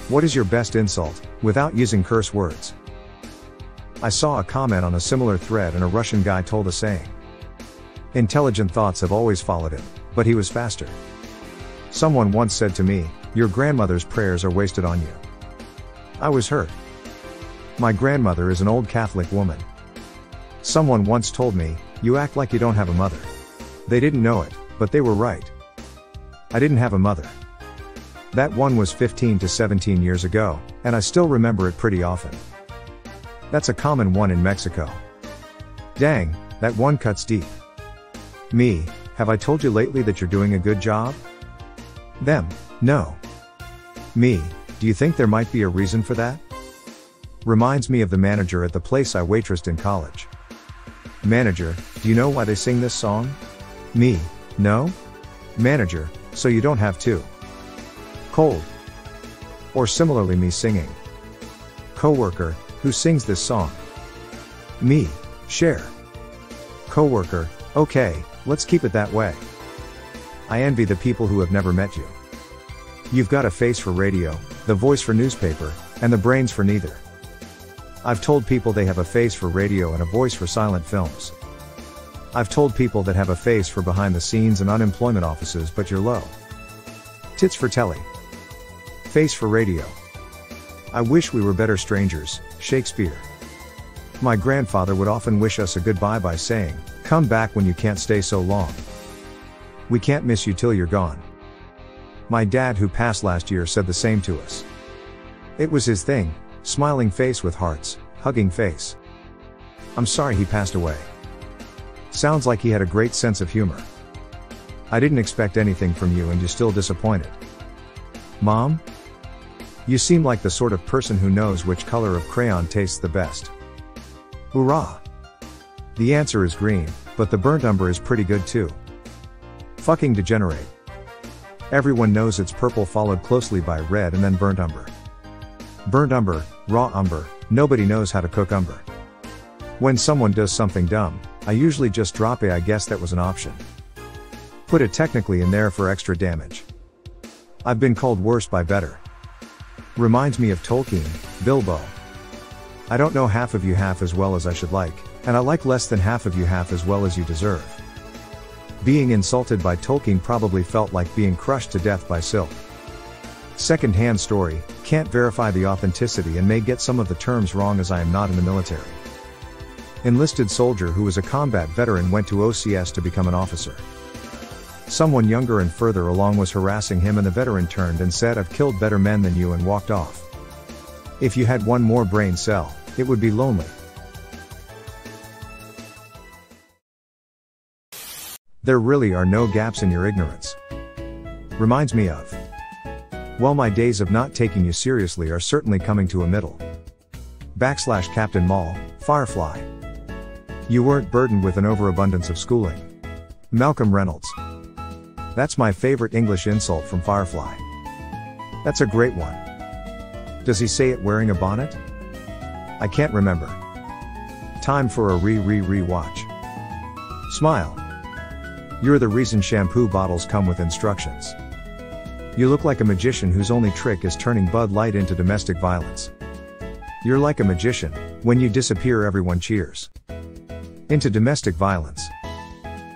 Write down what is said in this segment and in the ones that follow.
What is your best insult, without using curse words? I saw a comment on a similar thread and a Russian guy told a saying. Intelligent thoughts have always followed him, but he was faster. Someone once said to me, your grandmother's prayers are wasted on you. I was hurt. My grandmother is an old Catholic woman. Someone once told me, you act like you don't have a mother. They didn't know it, but they were right. I didn't have a mother. That one was 15 to 17 years ago, and I still remember it pretty often. That's a common one in Mexico. Dang, that one cuts deep. Me, have I told you lately that you're doing a good job? Them, no. Me, do you think there might be a reason for that? Reminds me of the manager at the place I waitressed in college. Manager, do you know why they sing this song? Me, no? Manager, so you don't have to. Cold. Or similarly me singing. Coworker, who sings this song? Me, share. Coworker, okay, let's keep it that way. I envy the people who have never met you. You've got a face for radio, the voice for newspaper, and the brains for neither. I've told people they have a face for radio and a voice for silent films. I've told people that have a face for behind the scenes and unemployment offices, but you're low. Tits for telly. Face for radio. I wish we were better strangers, Shakespeare. My grandfather would often wish us a goodbye by saying, come back when you can't stay so long. We can't miss you till you're gone. My dad, who passed last year, said the same to us. It was his thing, smiling face with hearts, hugging face. I'm sorry he passed away. Sounds like he had a great sense of humor. I didn't expect anything from you and you're still disappointed. Mom? You seem like the sort of person who knows which color of crayon tastes the best. Hoorah! The answer is green, but the burnt umber is pretty good too. Fucking degenerate. Everyone knows it's purple followed closely by red and then burnt umber. Burnt umber, raw umber, nobody knows how to cook umber. When someone does something dumb, I usually just drop I guess that was an option. Put it technically in there for extra damage. I've been called worse by better. Reminds me of Tolkien, Bilbo. I don't know half of you half as well as I should like, and I like less than half of you half as well as you deserve. Being insulted by Tolkien probably felt like being crushed to death by silk. Second-hand story, can't verify the authenticity and may get some of the terms wrong as I am not in the military. Enlisted soldier who was a combat veteran went to OCS to become an officer. Someone younger and further along was harassing him and the veteran turned and said, I've killed better men than you, and walked off. If you had one more brain cell, it would be lonely. There really are no gaps in your ignorance. Reminds me of. Well, my days of not taking you seriously are certainly coming to a middle. / Captain Mall, Firefly. You weren't burdened with an overabundance of schooling. Malcolm Reynolds. That's my favorite English insult from Firefly. That's a great one. Does he say it wearing a bonnet? I can't remember. Time for a re-watch. Smile. You're the reason shampoo bottles come with instructions. You look like a magician whose only trick is turning Bud Light into domestic violence. You're like a magician, when you disappear everyone cheers. Into domestic violence.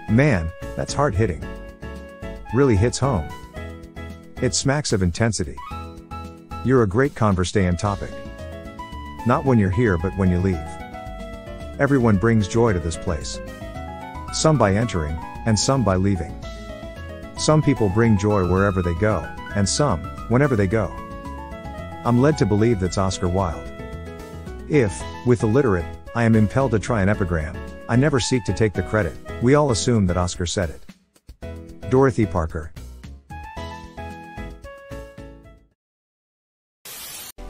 Man, that's hard-hitting. Really hits home. It smacks of intensity. You're a great conversation topic. Not when you're here but when you leave. Everyone brings joy to this place. Some by entering, and some by leaving. Some people bring joy wherever they go, and some, whenever they go. I'm led to believe that's Oscar Wilde. If, with illiterate, I am impelled to try an epigram, I never seek to take the credit, we all assume that Oscar said it. Dorothy Parker.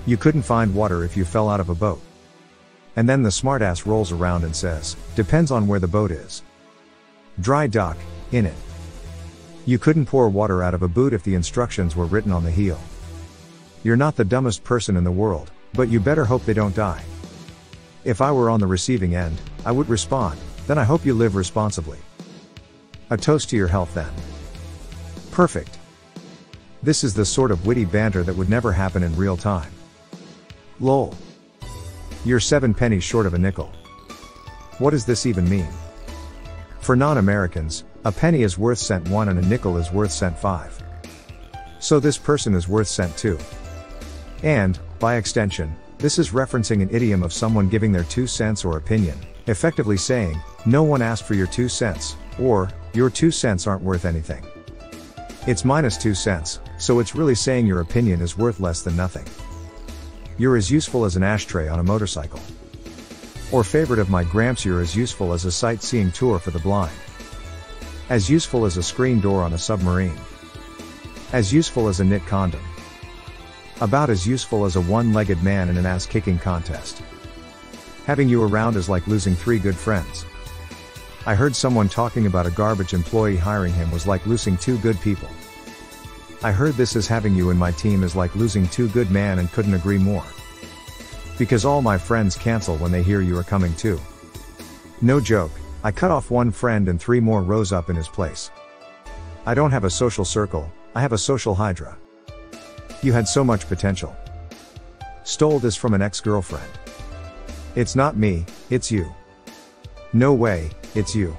You couldn't find water if you fell out of a boat. And then the smartass rolls around and says, depends on where the boat is. Dry dock, in it. You couldn't pour water out of a boot if the instructions were written on the heel. You're not the dumbest person in the world, but you better hope they don't die. If I were on the receiving end, I would respond, then I hope you live responsibly. A toast to your health then. Perfect. This is the sort of witty banter that would never happen in real time. Lol. You're 7 pennies short of a nickel. What does this even mean? For non-Americans, a penny is worth cent 1 and a nickel is worth cent 5. So this person is worth cent 2. And, by extension, this is referencing an idiom of someone giving their 2 cents or opinion, effectively saying, no one asked for your 2 cents, or, your 2 cents aren't worth anything. It's minus 2 cents, so it's really saying your opinion is worth less than nothing. You're as useful as an ashtray on a motorcycle. Or favorite of my gramps, you're as useful as a sightseeing tour for the blind. As useful as a screen door on a submarine. As useful as a knit condom. About as useful as a one-legged man in an ass-kicking contest. Having you around is like losing 3 good friends. I heard someone talking about a garbage employee hiring him was like losing 2 good people. I heard this as having you in my team is like losing 2 good man and couldn't agree more. Because all my friends cancel when they hear you are coming too. No joke, I cut off 1 friend and 3 more rose up in his place. I don't have a social circle, I have a social hydra. You had so much potential. Stole this from an ex-girlfriend. It's not me, it's you. No way, it's you.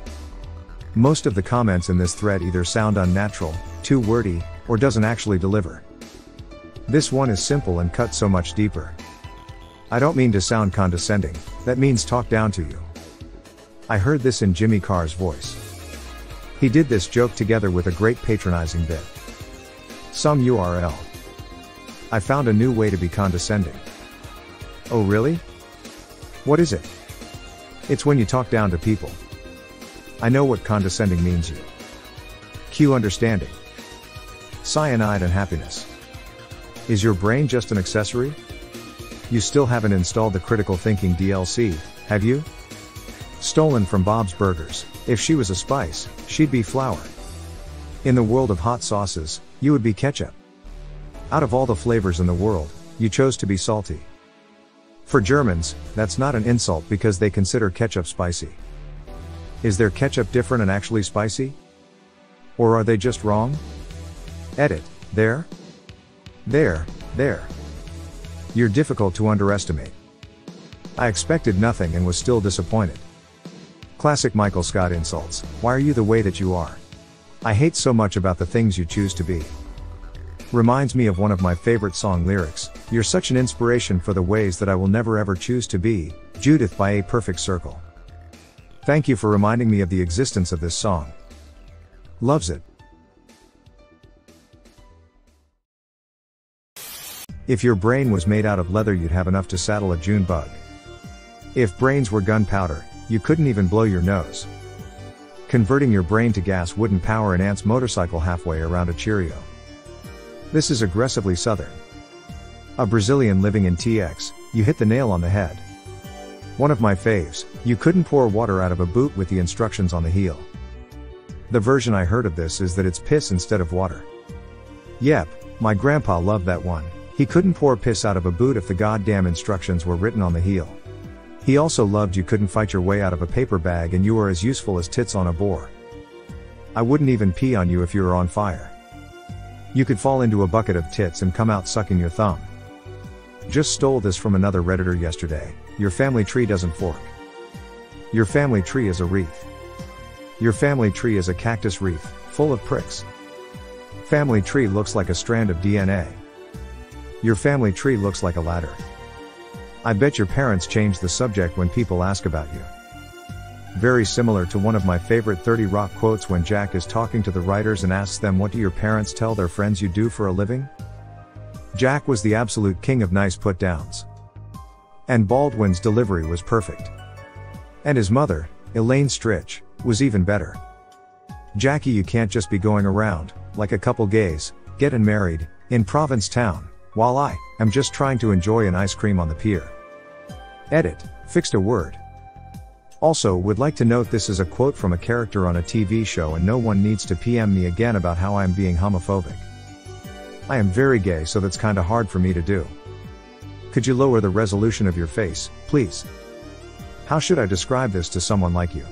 Most of the comments in this thread either sound unnatural, too wordy, or doesn't actually deliver. This one is simple and cut so much deeper. I don't mean to sound condescending, that means talk down to you. I heard this in Jimmy Carr's voice. He did this joke together with a great patronizing bit. Some URL. I found a new way to be condescending. Oh really? What is it? It's when you talk down to people. I know what condescending means you. Cue understanding. Cyanide and happiness. Is your brain just an accessory? You still haven't installed the critical thinking DLC, have you? Stolen from Bob's Burgers. If she was a spice, she'd be flour. In the world of hot sauces, you would be ketchup. Out of all the flavors in the world, you chose to be salty. For Germans, that's not an insult because they consider ketchup spicy. Is their ketchup different and actually spicy? Or are they just wrong? Edit. There? There. You're difficult to underestimate. I expected nothing and was still disappointed. Classic Michael Scott insults. Why are you the way that you are? I hate so much about the things you choose to be. Reminds me of one of my favorite song lyrics. You're such an inspiration for the ways that I will never ever choose to be. Judith by A Perfect Circle. Thank you for reminding me of the existence of this song. Loves it. If your brain was made out of leather, you'd have enough to saddle a June bug. If brains were gunpowder, you couldn't even blow your nose. Converting your brain to gas wouldn't power an ant's motorcycle halfway around a Cheerio. This is aggressively southern. A Brazilian living in TX, you hit the nail on the head. One of my faves, you couldn't pour water out of a boot with the instructions on the heel. The version I heard of this is that it's piss instead of water. Yep, my grandpa loved that one. He couldn't pour piss out of a boot if the goddamn instructions were written on the heel. He also loved you couldn't fight your way out of a paper bag and you were as useful as tits on a boar. I wouldn't even pee on you if you were on fire. You could fall into a bucket of tits and come out sucking your thumb. Just stole this from another Redditor yesterday. Your family tree doesn't fork. Your family tree is a wreath. Your family tree is a cactus wreath, full of pricks. Family tree looks like a strand of DNA. Your family tree looks like a ladder. I bet your parents change the subject when people ask about you. Very similar to one of my favorite 30 Rock quotes when Jack is talking to the writers and asks them, what do your parents tell their friends you do for a living? Jack was the absolute king of nice put-downs. And Baldwin's delivery was perfect. And his mother, Elaine Stritch, was even better. Jackie, you can't just be going around, like a couple gays, getting married, in Provincetown, while I am just trying to enjoy an ice cream on the pier. Edit, fixed a word. Also, would like to note this is a quote from a character on a TV show and no one needs to PM me again about how I am being homophobic. I am very gay, so that's kinda hard for me to do. Could you lower the resolution of your face, please? How should I describe this to someone like you?